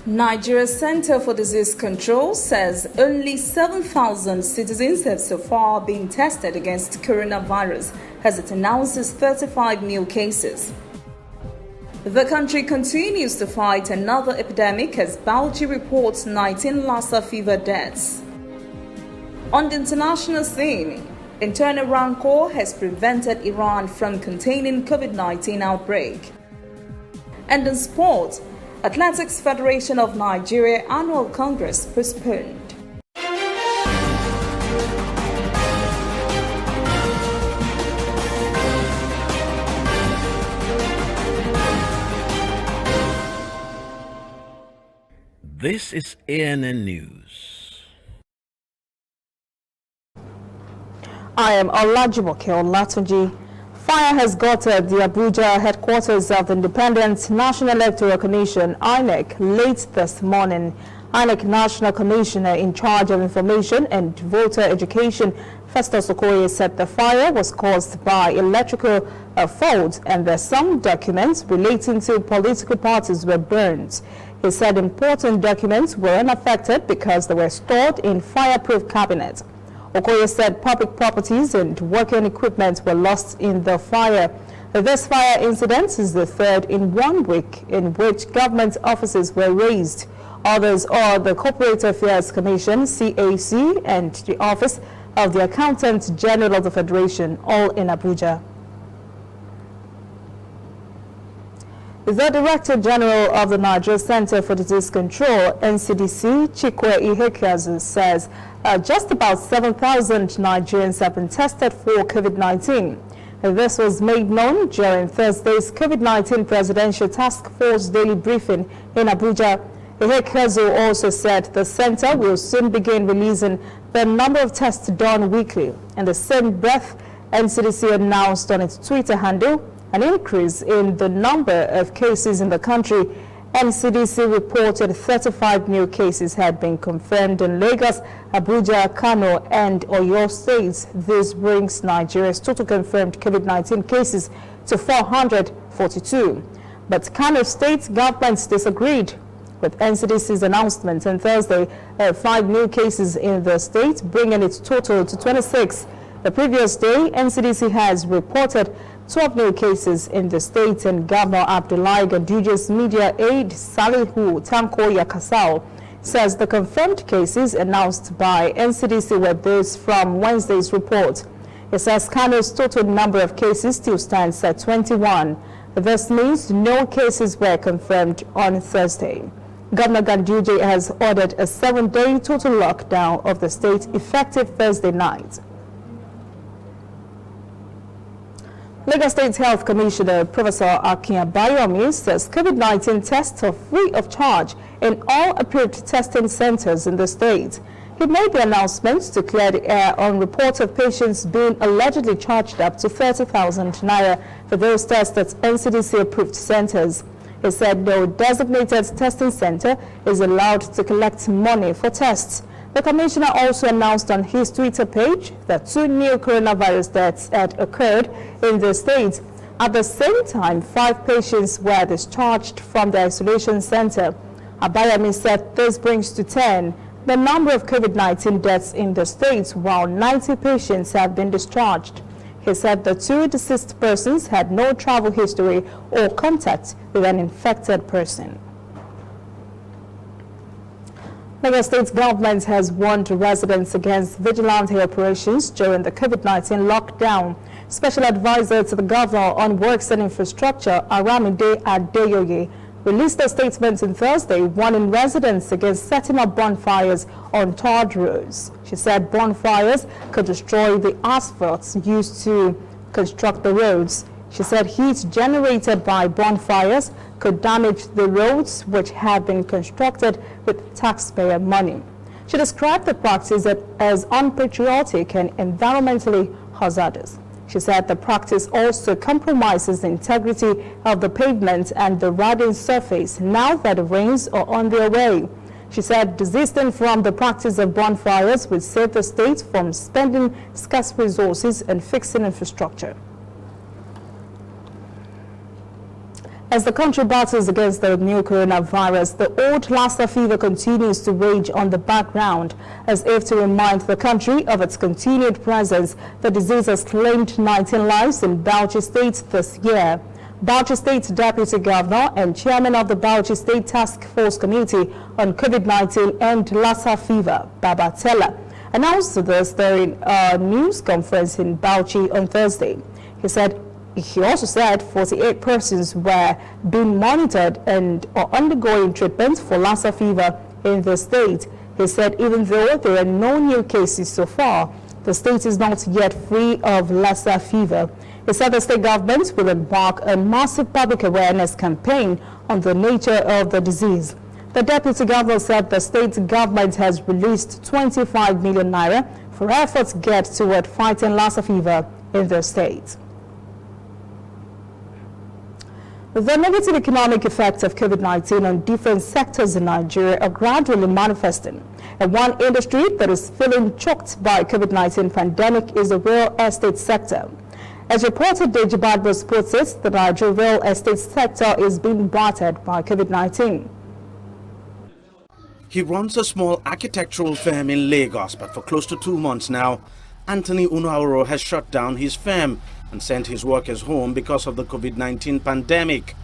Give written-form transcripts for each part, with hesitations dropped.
Nigeria's Center for Disease Control says only 7,000 citizens have so far been tested against coronavirus as it announces 35 new cases. The country continues to fight another epidemic as Bauchi reports 19 Lassa fever deaths. On the international scene, internal rancor has prevented Iran from containing Covid-19 outbreak. And in sport, Athletics Federation of Nigeria Annual Congress postponed. This is ANN News. I am Olajumoke Olatunji. Fire has gutted the Abuja headquarters of the Independent National Electoral Commission, INEC, late this morning. INEC National Commissioner in charge of information and voter education, Festus Okoye, said the fire was caused by electrical faults and that some documents relating to political parties were burned. He said important documents were unaffected because they were stored in fireproof cabinets. Okoye said public properties and working equipment were lost in the fire. This fire incident is the third in 1 week in which government offices were razed. Others are the Corporate Affairs Commission, CAC, and the Office of the Accountant General of the Federation, all in Abuja. The Director General of the Nigeria Center for Disease Control, NCDC, Chikwe Ihekazu, says just about 7,000 Nigerians have been tested for COVID-19. This was made known during Thursday's COVID-19 Presidential Task Force daily briefing in Abuja. Ihekazu also said the center will soon begin releasing the number of tests done weekly. In the same breath, NCDC announced on its Twitter handle an increase in the number of cases in the country. NCDC reported 35 new cases had been confirmed in Lagos, Abuja, Kano, and Oyo states. This brings Nigeria's total confirmed COVID-19 cases to 442. But Kano state government disagreed with NCDC's announcement on Thursday of 5 new cases in the state, bringing its total to 26. The previous day, NCDC has reported 12 new cases in the state, and Governor Abdullahi Ganduja's media aide Salihu Tanko Yakasao says the confirmed cases announced by NCDC were those from Wednesday's report. It says Kano's total number of cases still stands at 21. This means no cases were confirmed on Thursday. Governor Ganduje has ordered a 7-day total lockdown of the state effective Thursday night. Lagos State Health Commissioner Professor Akin Abayomi says COVID-19 tests are free of charge in all approved testing centers in the state. He made the announcement to clear the air on reports of patients being allegedly charged up to 30,000 naira for those tests at NCDC-approved centers. He said no designated testing center is allowed to collect money for tests. The commissioner also announced on his Twitter page that 2 new coronavirus deaths had occurred in the state. At the same time, 5 patients were discharged from the isolation center. Abayomi said this brings to 10 the number of COVID-19 deaths in the state, while 90 patients have been discharged. He said the 2 deceased persons had no travel history or contact with an infected person. Lagos State government has warned residents against vigilante operations during the COVID-19 lockdown. Special advisor to the governor on works and infrastructure, Aramide Adeyoye, released a statement on Thursday warning residents against setting up bonfires on tarred roads. She said bonfires could destroy the asphalt used to construct the roads. She said heat generated by bonfires could damage the roads which have been constructed with taxpayer money. She described the practice as unpatriotic and environmentally hazardous. She said the practice also compromises the integrity of the pavement and the riding surface now that the rains are on their way. She said desisting from the practice of bonfires would save the state from spending scarce resources and fixing infrastructure. As the country battles against the new coronavirus, the old Lassa fever continues to rage on the background. As if to remind the country of its continued presence, the disease has claimed 19 lives in Bauchi State this year. Bauchi State Deputy Governor and Chairman of the Bauchi State Task Force Committee on COVID-19 and Lassa fever, Baba Tella, announced this during a news conference in Bauchi on Thursday. He also said 48 persons were being monitored and are undergoing treatment for Lassa fever in the state. He said even though there are no new cases so far, the state is not yet free of Lassa fever. He said the state government will embark on a massive public awareness campaign on the nature of the disease. The deputy governor said the state government has released 25 million naira for efforts geared toward fighting Lassa fever in the state. The negative economic effects of COVID-19 on different sectors in Nigeria are gradually manifesting. And one industry that is feeling choked by COVID-19 pandemic is the real estate sector. As reported, Deji Badmus puts it, the Nigerian real estate sector is being battered by COVID-19. He runs a small architectural firm in Lagos, but for close to 2 months now, Anthony Unauro has shut down his firm and sent his workers home because of the COVID-19 pandemic.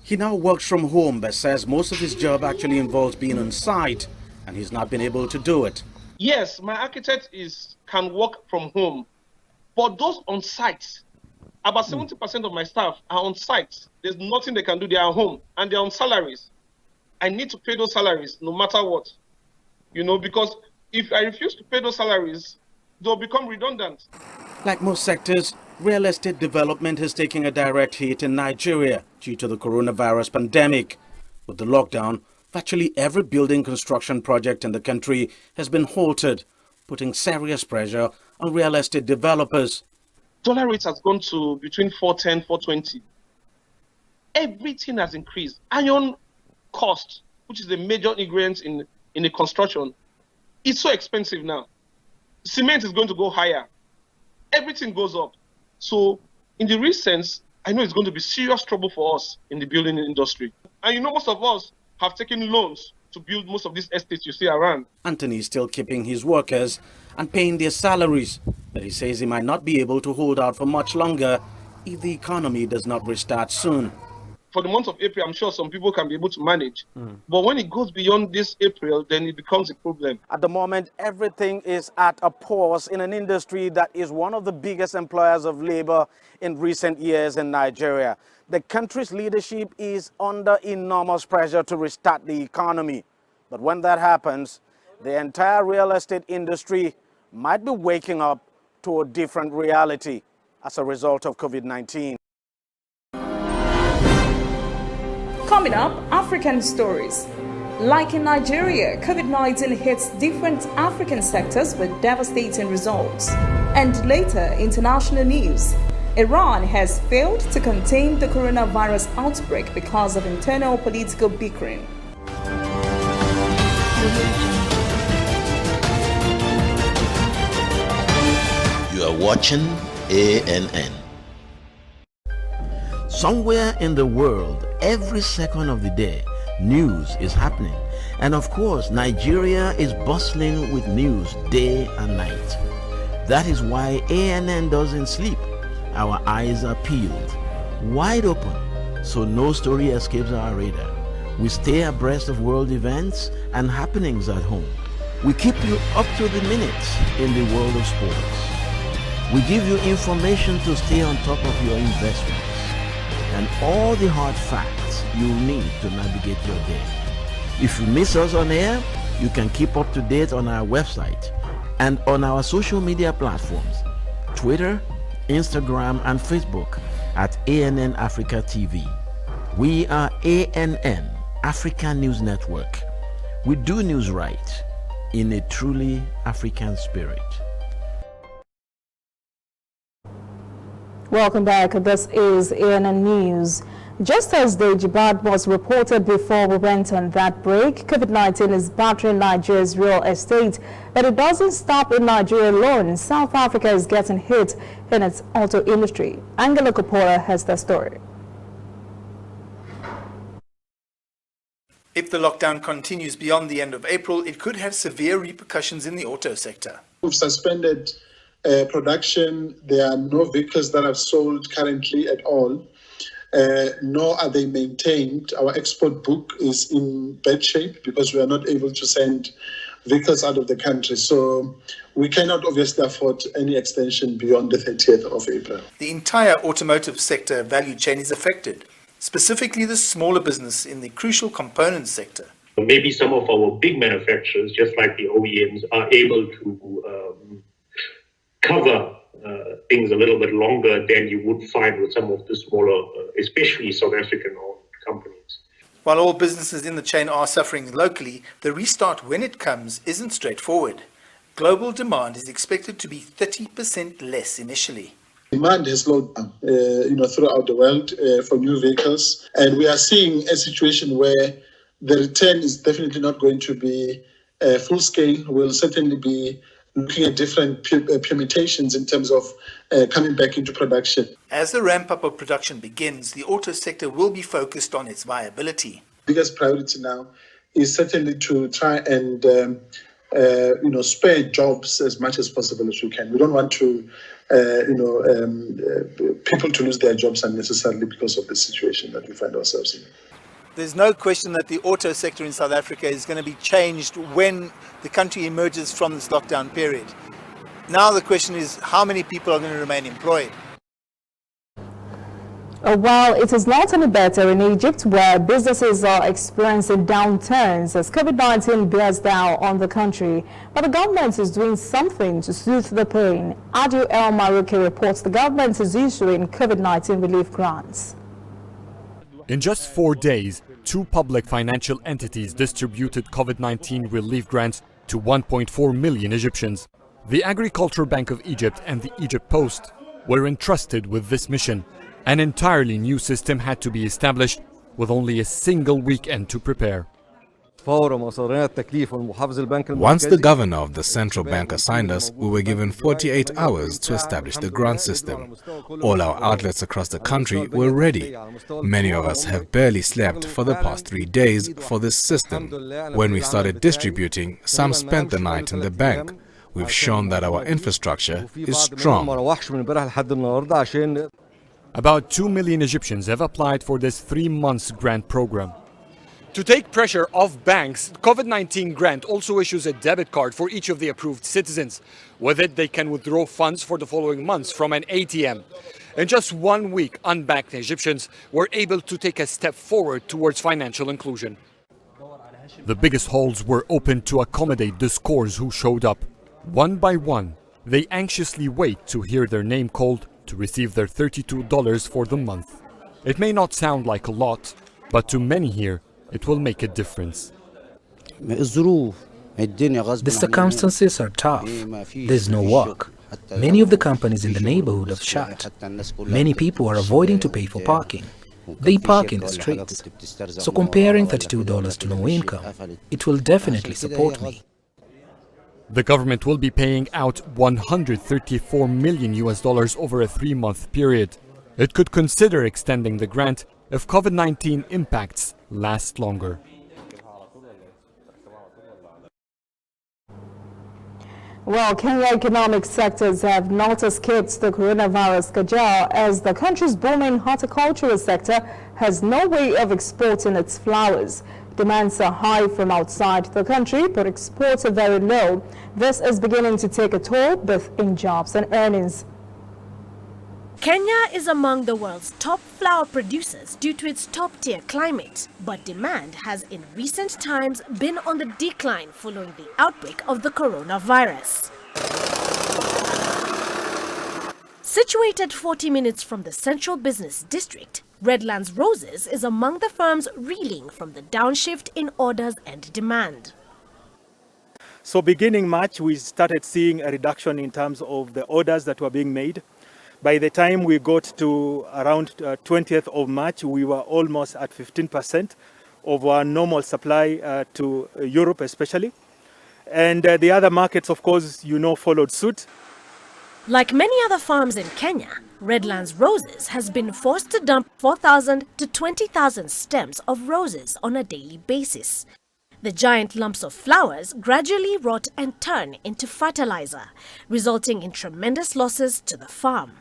He now works from home but says most of his job actually involves being on site and he's not been able to do it. Yes, my architect can work from home, but those on site, about 70% of my staff are on site. There's nothing they can do. They are home and they're on salaries. I need to pay those salaries no matter what, because if I refuse to pay those salaries, they'll become redundant. Like most sectors, real estate development is taking a direct hit in Nigeria due to the coronavirus pandemic. With the lockdown, virtually every building construction project in the country has been halted, putting serious pressure on real estate developers. Dollar rates has gone to between 410, 420. Everything has increased. Iron cost, which is the major ingredient in the construction, is so expensive now. Cement is going to go higher. Everything goes up. So in the real sense, I know it's going to be serious trouble for us in the building industry. And most of us have taken loans to build most of these estates you see around. Anthony is still keeping his workers and paying their salaries, but he says he might not be able to hold out for much longer if the economy does not restart soon. For the month of April, I'm sure some people can be able to manage. But when it goes beyond this April, then it becomes a problem. At the moment, everything is at a pause in an industry that is one of the biggest employers of labor in recent years in Nigeria. The country's leadership is under enormous pressure to restart the economy. But when that happens, the entire real estate industry might be waking up to a different reality as a result of COVID-19. Coming up, African stories. Like in Nigeria, COVID-19 hits different African sectors with devastating results. And later, international news. Iran has failed to contain the coronavirus outbreak because of internal political bickering. You are watching ANN. Somewhere in the world, every second of the day, news is happening. And of course, Nigeria is bustling with news day and night. That is why ANN doesn't sleep. Our eyes are peeled, wide open, so no story escapes our radar. We stay abreast of world events and happenings at home. We keep you up to the minute in the world of sports. We give you information to stay on top of your investments and all the hard facts you need to navigate your day. If you miss us on air, you can keep up to date on our website and on our social media platforms, Twitter, Instagram, and Facebook at ANN Africa TV. We are ANN, African News Network. We do news right in a truly African spirit. Welcome back. This is ANN News. Just as the Jibad was reported before we went on that break, COVID-19 is battering Nigeria's real estate, but it doesn't stop in Nigeria alone. South Africa is getting hit in its auto industry. Angela Kapola has the story. If the lockdown continues beyond the end of April, it could have severe repercussions in the auto sector. We've suspended production. There are no vehicles that are sold currently at all, nor are they maintained. Our export book is in bad shape because we are not able to send vehicles out of the country. So we cannot obviously afford any extension beyond the 30th of April. The entire automotive sector value chain is affected, specifically the smaller business in the crucial components sector. Maybe some of our big manufacturers, just like the OEMs, are able to cover things a little bit longer than you would find with some of the smaller, especially South African-owned companies. While all businesses in the chain are suffering locally, the restart when it comes isn't straightforward. Global demand is expected to be 30% less initially. Demand has slowed down, throughout the world for new vehicles, and we are seeing a situation where the return is definitely not going to be full scale. We'll certainly be looking at different permutations in terms of coming back into production. As the ramp-up of production begins, the auto sector will be focused on its viability. Biggest priority now is certainly to try and spare jobs as much as possible as we can. We don't want to people to lose their jobs unnecessarily because of the situation that we find ourselves in. There's no question that the auto sector in South Africa is going to be changed when the country emerges from this lockdown period. Now the question is, how many people are going to remain employed? While it is not any better in Egypt, where businesses are experiencing downturns as COVID-19 bears down on the country, but the government is doing something to soothe the pain. Adu El Marouki reports the government is issuing COVID-19 relief grants. In just 4 days, 2 public financial entities distributed COVID-19 relief grants to 1.4 million Egyptians. The Agricultural Bank of Egypt and the Egypt Post were entrusted with this mission. An entirely new system had to be established with only a single weekend to prepare. Once the governor of the central bank assigned us, we were given 48 hours to establish the grant system. All our outlets across the country were ready. Many of us have barely slept for the past 3 days for this system. When we started distributing, some spent the night in the bank. We've shown that our infrastructure is strong. About 2 million Egyptians have applied for this 3-month grant program. To take pressure off banks, COVID-19 grant also issues a debit card for each of the approved citizens. With it, they can withdraw funds for the following months from an ATM. In just 1 week, unbanked Egyptians were able to take a step forward towards financial inclusion. The biggest halls were open to accommodate the scores who showed up. One by one, they anxiously wait to hear their name called to receive their $32 for the month. It may not sound like a lot, but to many here, it will make a difference. The circumstances are tough. There's no work. Many of the companies in the neighborhood have shut. Many people are avoiding to pay for parking. They park in the streets. So comparing $32 to no income, it will definitely support me. The government will be paying out $134 million over a 3-month period. It could consider extending the grant if COVID-19 impacts last longer. Well, Kenya economic sectors have not escaped the coronavirus scourge as the country's booming horticultural sector has no way of exporting its flowers. Demands are high from outside the country, but exports are very low. This is beginning to take a toll both in jobs and earnings. Kenya is among the world's top flower producers due to its top-tier climate, but demand has in recent times been on the decline following the outbreak of the coronavirus. Situated 40 minutes from the central business district, Redlands Roses is among the firms reeling from the downshift in orders and demand. So beginning March, we started seeing a reduction in terms of the orders that were being made. By the time we got to around 20th of March, we were almost at 15% of our normal supply to Europe especially. And the other markets, of course, followed suit. Like many other farms in Kenya, Redlands Roses has been forced to dump 4,000 to 20,000 stems of roses on a daily basis. The giant lumps of flowers gradually rot and turn into fertilizer, resulting in tremendous losses to the farm.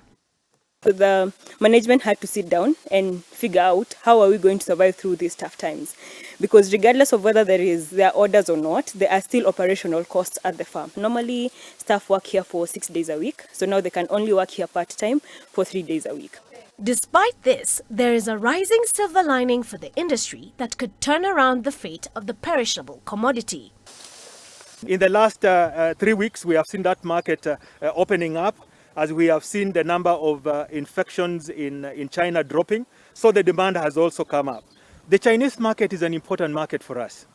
So the management had to sit down and figure out how are we going to survive through these tough times. Because regardless of whether there are orders or not, there are still operational costs at the farm. Normally, staff work here for 6 days a week, so now they can only work here part-time for 3 days a week. Despite this, there is a rising silver lining for the industry that could turn around the fate of the perishable commodity. In the last 3 weeks, we have seen that market opening up, as we have seen the number of infections in China dropping, so the demand has also come up. The Chinese market is an important market for us.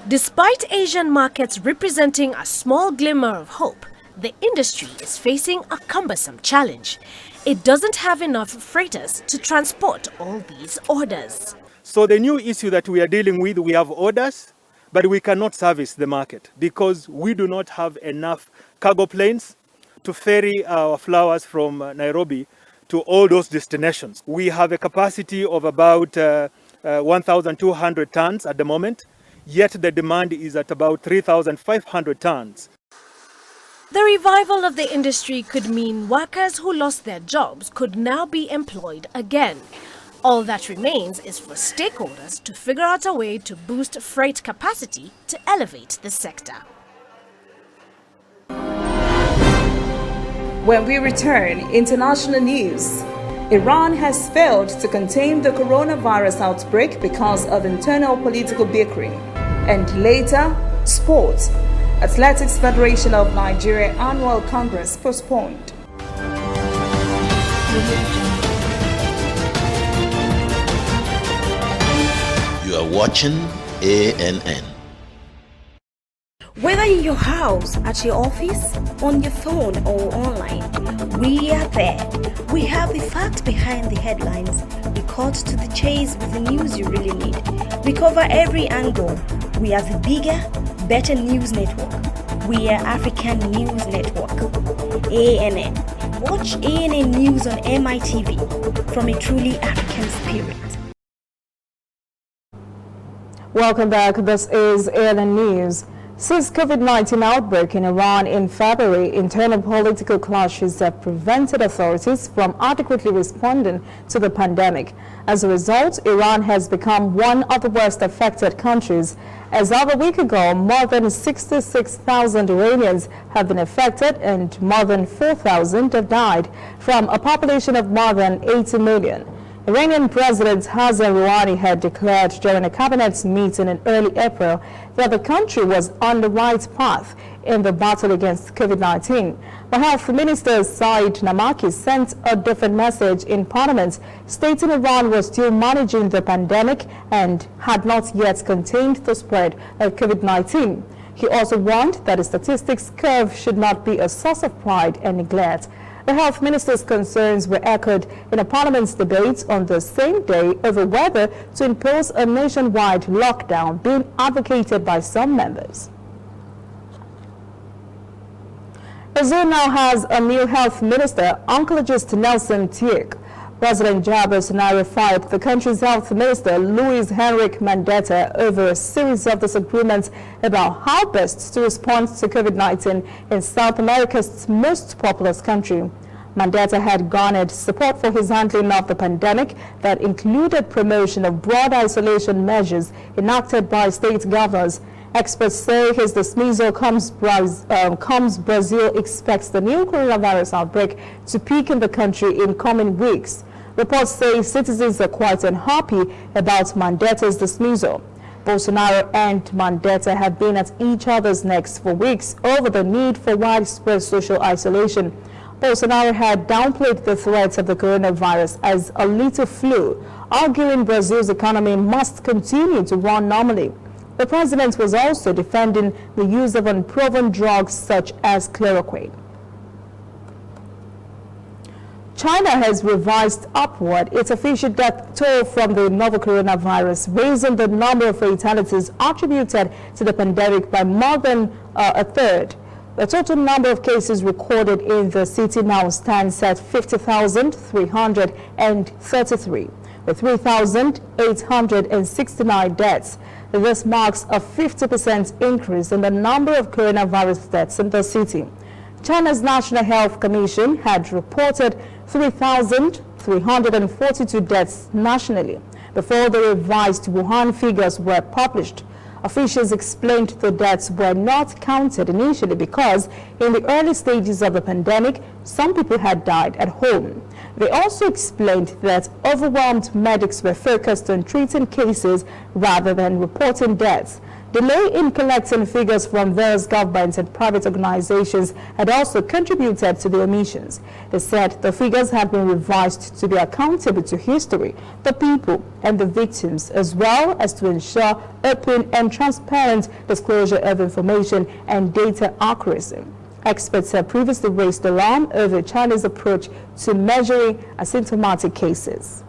Despite Asian markets representing a small glimmer of hope, the industry is facing a cumbersome challenge. It doesn't have enough freighters to transport all these orders. So the new issue that we are dealing with, we have orders, but we cannot service the market because we do not have enough cargo planes to ferry our flowers from Nairobi to all those destinations. We have a capacity of about 1,200 tons at the moment, yet the demand is at about 3,500 tons. The revival of the industry could mean workers who lost their jobs could now be employed again. All that remains is for stakeholders to figure out a way to boost freight capacity to elevate the sector. When we return, international news. Iran has failed to contain the coronavirus outbreak because of internal political bickering. And later, sports. Athletics Federation of Nigeria Annual Congress postponed. You are watching ANN. Whether in your house, at your office, on your phone or online, we are there. We have the facts behind the headlines. We cut to the chase with the news you really need. We cover every angle. We are the bigger, better news network. We are African News Network. ANN. Watch ANN News on MITV from a truly African spirit. Welcome back. This is ANN News. Since COVID-19 outbreak in Iran in February, internal political clashes have prevented authorities from adequately responding to the pandemic. As a result, Iran has become one of the worst affected countries. As of a week ago, more than 66,000 Iranians have been affected and more than 4,000 have died from a population of more than 80 million. Iranian President Hassan Rouhani had declared during a cabinet meeting in early April that the country was on the right path in the battle against COVID-19. But Health Minister Saeed Namaki sent a different message in Parliament, stating Iran was still managing the pandemic and had not yet contained the spread of COVID-19. He also warned that the statistics curve should not be a source of pride and neglect. The health minister's concerns were echoed in a parliament's debate on the same day over whether to impose a nationwide lockdown, being advocated by some members. Brazil now has a new health minister, oncologist Nelson Teik. President Jair Bolsonaro fired the country's health minister, Luiz Henrique Mandetta, over a series of disagreements about how best to respond to COVID-19 in South America's most populous country. Mandetta had garnered support for his handling of the pandemic that included promotion of broad isolation measures enacted by state governors. Experts say his dismissal comes Brazil expects the new coronavirus outbreak to peak in the country in coming weeks. Reports say citizens are quite unhappy about Mandetta's dismissal. Bolsonaro and Mandetta have been at each other's necks for weeks over the need for widespread social isolation. Bolsonaro had downplayed the threat of the coronavirus as a little flu, arguing Brazil's economy must continue to run normally. The president was also defending the use of unproven drugs such as chloroquine. China has revised upward its official death toll from the novel coronavirus, raising the number of fatalities attributed to the pandemic by more than a third. The total number of cases recorded in the city now stands at 50,333, with 3,869 deaths. This marks a 50% increase in the number of coronavirus deaths in the city. China's National Health Commission had reported 3,342 deaths nationally before the revised Wuhan figures were published. Officials explained the deaths were not counted initially because in the early stages of the pandemic, some people had died at home. They also explained that overwhelmed medics were focused on treating cases rather than reporting deaths. Delay in collecting figures from various governments and private organizations had also contributed to the omissions. They said the figures had been revised to be accountable to history, the people, and the victims, as well as to ensure open and transparent disclosure of information and data accuracy. Experts have previously raised alarm over China's approach to measuring asymptomatic cases.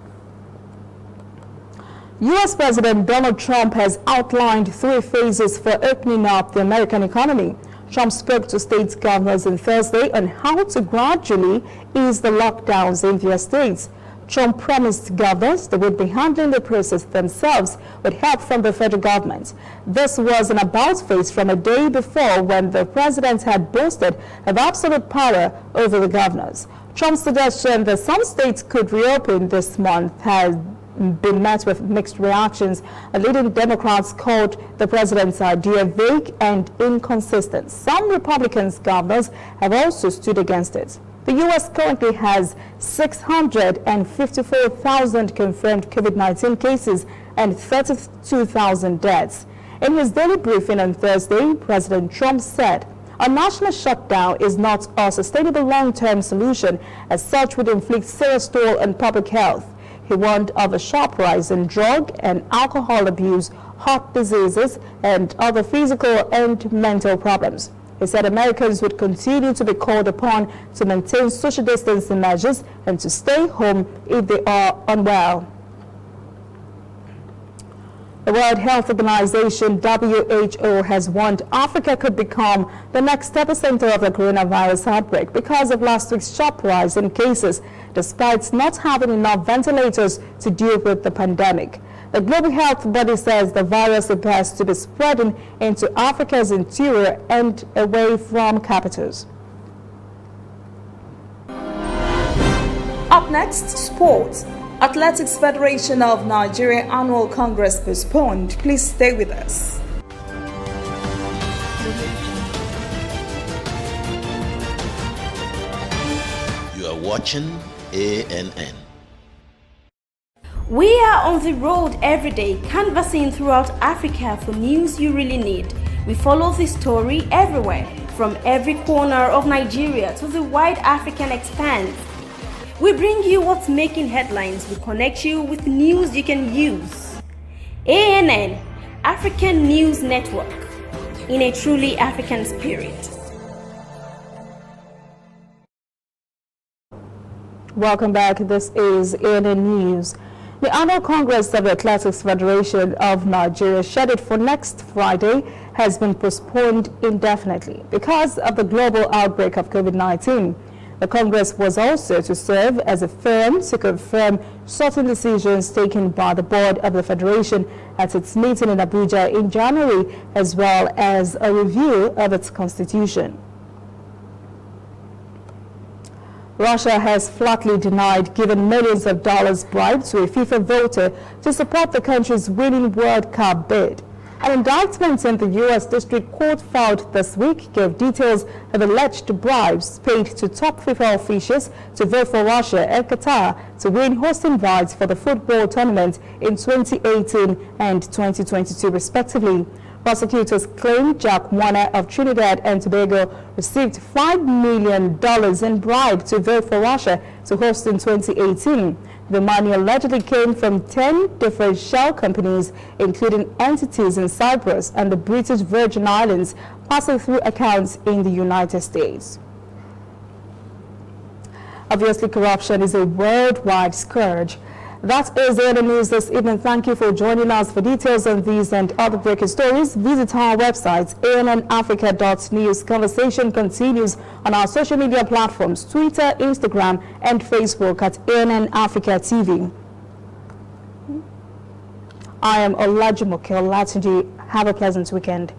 U.S. President Donald Trump has outlined 3 phases for opening up the American economy. Trump spoke to state governors on Thursday on how to gradually ease the lockdowns in their states. Trump promised governors they would be handling the process themselves with help from the federal government. This was an about-face from a day before when the president had boasted of absolute power over the governors. Trump's suggestion that some states could reopen this month has been met with mixed reactions. Leading Democrats called the president's idea vague and inconsistent. Some Republican governors have also stood against it. The U.S. currently has 654,000 confirmed COVID-19 cases and 32,000 deaths. In his daily briefing on Thursday, President Trump said, "A national shutdown is not a sustainable long-term solution, as such would inflict serious toll on public health." He warned of a sharp rise in drug and alcohol abuse, heart diseases, and other physical and mental problems. He said Americans would continue to be called upon to maintain social distancing measures and to stay home if they are unwell. The World Health Organization, WHO, has warned Africa could become the next epicenter of the coronavirus outbreak because of last week's sharp rise in cases, despite not having enough ventilators to deal with the pandemic. The global health body says the virus appears to be spreading into Africa's interior and away from capitals. Up next, sports. Athletics Federation of Nigeria Annual Congress postponed. Please stay with us. You are watching ANN. We are on the road every day, canvassing throughout Africa for news you really need. We follow the story everywhere, from every corner of Nigeria to the wide African expanse. We bring you what's making headlines. We connect you with news you can use. ANN, African News Network, in a truly African spirit. Welcome back. This is ANN News. The annual Congress of the Athletics Federation of Nigeria, scheduled for next Friday, has been postponed indefinitely because of the global outbreak of COVID-19. The Congress was also to serve as a forum to confirm certain decisions taken by the board of the Federation at its meeting in Abuja in January, as well as a review of its constitution. Russia has flatly denied giving millions of dollars bribe to a FIFA voter to support the country's winning World Cup bid. An indictment in the U.S. District Court filed this week gave details of alleged bribes paid to top FIFA officials to vote for Russia and Qatar to win hosting rights for the football tournament in 2018 and 2022 respectively. Prosecutors claim Jack Warner of Trinidad and Tobago received $5 million in bribe to vote for Russia to host in 2018. The money allegedly came from 10 different shell companies, including entities in Cyprus and the British Virgin Islands, passing through accounts in the United States. Obviously, corruption is a worldwide scourge. That is the news this evening. Thank you for joining us. For details on these and other breaking stories, visit our website, annafrica.news. Conversation continues on our social media platforms, Twitter, Instagram, and Facebook at ANN Africa TV. I am Olajumoke Olatunji. Have a pleasant weekend.